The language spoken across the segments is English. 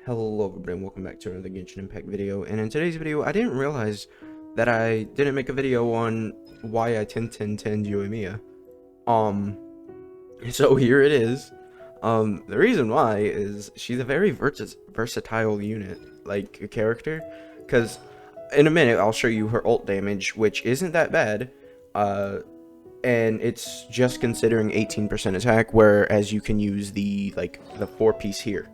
Hello everybody and welcome back to another Genshin Impact video, and in today's video I didn't realize that I didn't make a video on why I 10-10-10 Yoimiya. So here it is. The reason why is she's a very versatile unit, like a character, because in a minute I'll show you her ult damage, which isn't that bad, and it's just considering 18% attack, whereas you can use the 4-piece here.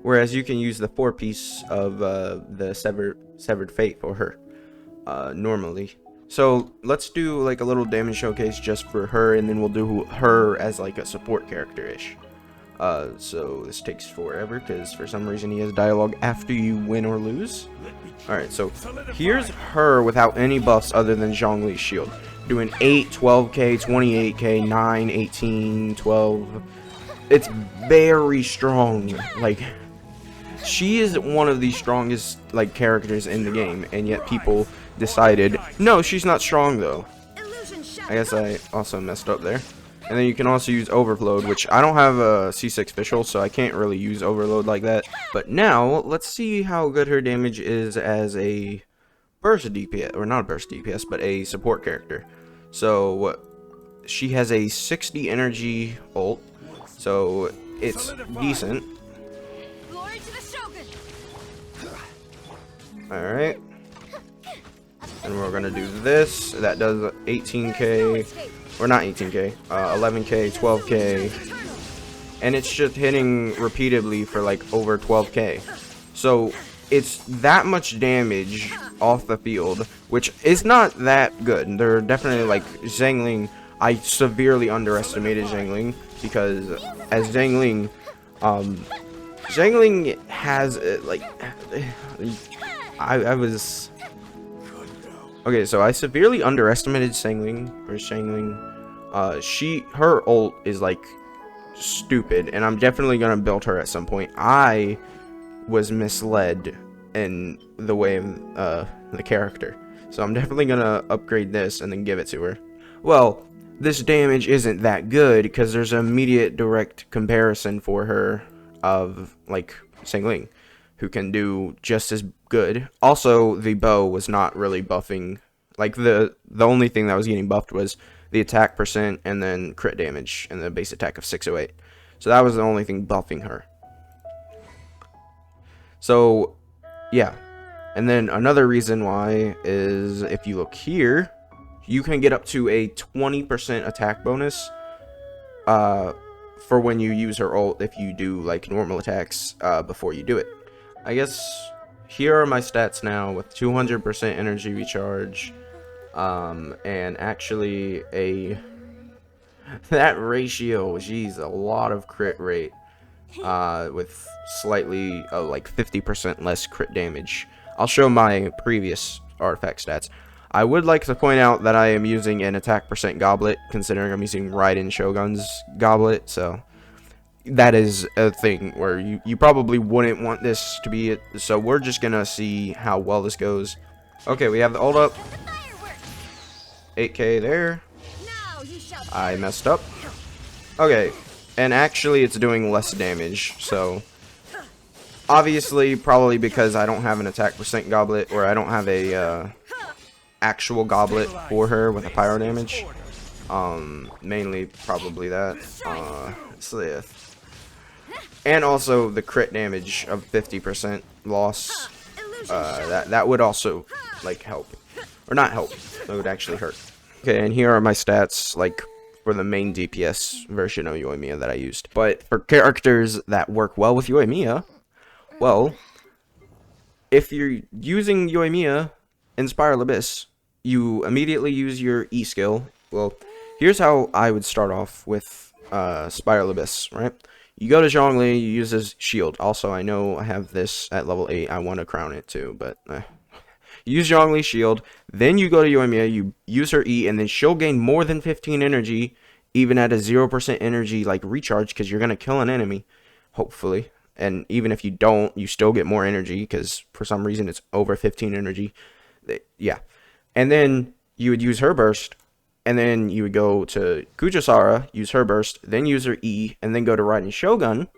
Whereas you can use the 4-piece of the severed fate for her normally. So let's do like a little damage showcase just for her, and then we'll do her as like a support character-ish. So this takes forever because for some reason he has dialogue after you win or lose. Alright, so here's her without any buffs other than Zhongli's shield. Doing 8, 12k, 28k, 9, 18, 12. It's very strong. Like, she is one of the strongest like characters in the game, and yet people decided no, she's not strong though. I guess I also messed up there. And then you can also use overload, which I don't have a C6 official, so I can't really use overload like that. But now let's see how good her damage is as a burst DPS, or not a burst DPS, but a support character. So she has a 60 energy ult, so it's decent. Alright, and we're gonna do this. That does 18k, or not 18k, 11k, 12k, and it's just hitting repeatedly for like over 12k. So it's that much damage off the field, which is not that good. They're definitely like Zhangling. I severely underestimated Zhangling because as Zhangling, Zhangling has like. I was okay, so I severely underestimated Shangling. Her ult is like stupid, and I'm definitely gonna build her at some point. I was misled in the way of the character, so I'm definitely gonna upgrade this and then give it to her. Well, this damage isn't that good because there's an immediate direct comparison for her of like Shangling, who can do just as good. Also, the bow was not really buffing. Like the only thing that was getting buffed was the attack percent and then crit damage and the base attack of 608. So that was the only thing buffing her. So yeah, and then another reason why is if you look here, you can get up to a 20% attack bonus for when you use her ult if you do like normal attacks before you do it. I guess here are my stats now with 200% energy recharge, and actually that ratio, geez, a lot of crit rate, with slightly like 50% less crit damage. I'll show my previous artifact stats. I would like to point out that I am using an attack percent goblet, considering I'm using Raiden Shogun's goblet, so that is a thing where you probably wouldn't want this to be it. So we're just gonna see how well this goes. Okay, we have the ult up. 8k there. I messed up. Okay, and actually it's doing less damage, so obviously probably because I don't have an attack percent goblet, or I don't have a actual goblet for her with a pyro damage. Mainly probably that. Slith. And also the crit damage of 50% loss. That would also like help, or not help. It would actually hurt. Okay, and here are my stats like for the main DPS version of Yoimiya that I used. But for characters that work well with Yoimiya, well, if you're using Yoimiya in Spiral Abyss, you immediately use your E skill. Well, here's how I would start off with Spiral Abyss, right? You go to Zhongli, you use his shield. Also, I know I have this at level 8. I want to crown it too, but use Zhongli's shield. Then you go to Yoimiya, you use her E, and then she'll gain more than 15 energy, even at a 0% energy like recharge, because you're gonna kill an enemy, hopefully. And even if you don't, you still get more energy because for some reason it's over 15 energy. Yeah, and then you would use her burst. And then you would go to Kujasara, use her burst, then use her E, and then go to Raiden Shogun.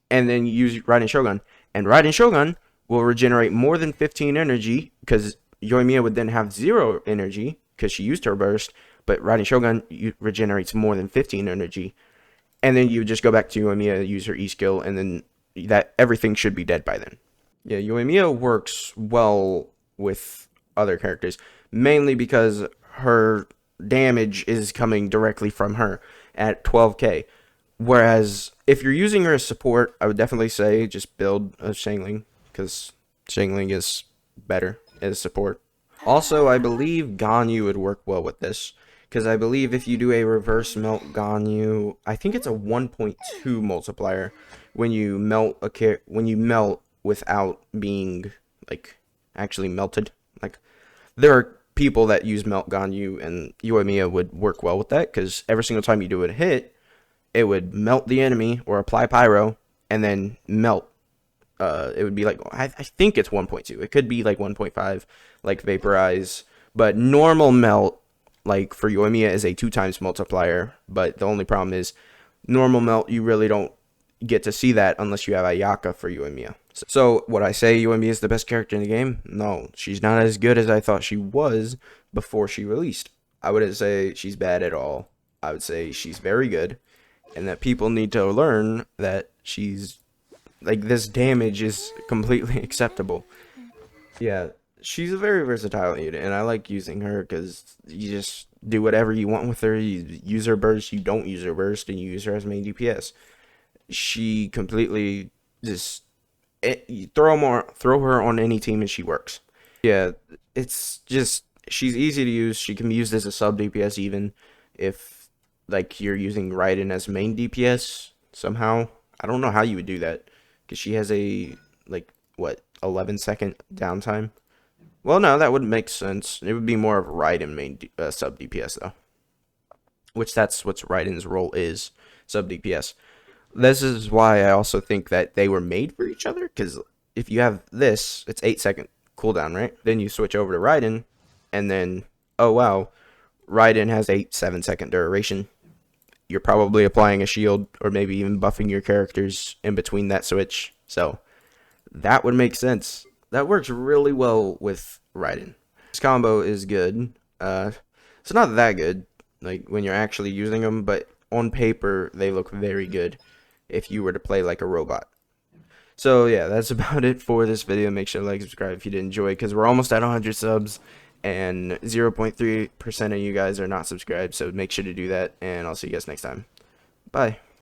and then you use Raiden Shogun. And Raiden Shogun will regenerate more than 15 energy, because Yoimiya would then have 0 energy because she used her burst, but Raiden Shogun regenerates more than 15 energy. And then you just go back to Yoimiya, use her E skill, and then that everything should be dead by then. Yeah, Yoimiya works well with other characters, mainly because her damage is coming directly from her at 12k. Whereas if you're using her as support, I would definitely say just build a Shangling, because Shangling is better as support. Also, I believe Ganyu would work well with this, because I believe if you do a reverse melt Ganyu, I think it's a 1.2 multiplier when you melt when you melt without being like actually melted. Like, there are people that use melt Ganyu, and Yoimiya would work well with that, because every single time you do a hit, it would melt the enemy or apply pyro and then melt. It would be like, I think it's 1.2. It could be like 1.5, like vaporize. But normal melt, like for Yoimiya, is a 2 times multiplier. But the only problem is, normal melt, you really don't get to see that unless you have Ayaka for Yoimiya. So would I say Yoimiya is the best character in the game? No, she's not as good as I thought she was before she released. I wouldn't say she's bad at all. I would say she's very good, and that people need to learn that she's like, this damage is completely acceptable. Yeah, she's a very versatile unit, and I like using her because you just do whatever you want with her. You use her burst, you don't use her burst, and you use her as main DPS. She completely just you throw her on any team and she works. Yeah, it's just, she's easy to use. She can be used as a sub DPS even if like you're using Raiden as main DPS somehow. I don't know how you would do that, because she has a like what 11-second downtime. Well, no, that wouldn't make sense. It would be more of Raiden main sub DPS though, which that's what Raiden's role is, sub DPS. This is why I also think that they were made for each other, because if you have this, it's 8-second cooldown, right? Then you switch over to Raiden, and then, oh wow, Raiden has 7-second duration. You're probably applying a shield, or maybe even buffing your characters in between that switch. So that would make sense. That works really well with Raiden. This combo is good. It's not that good, like when you're actually using them, but on paper they look very good if you were to play like a robot. So yeah, that's about it for this video. Make sure to like, subscribe if you did enjoy, because we're almost at 100 subs, and 0.3% of you guys are not subscribed, so make sure to do that, and I'll see you guys next time. Bye.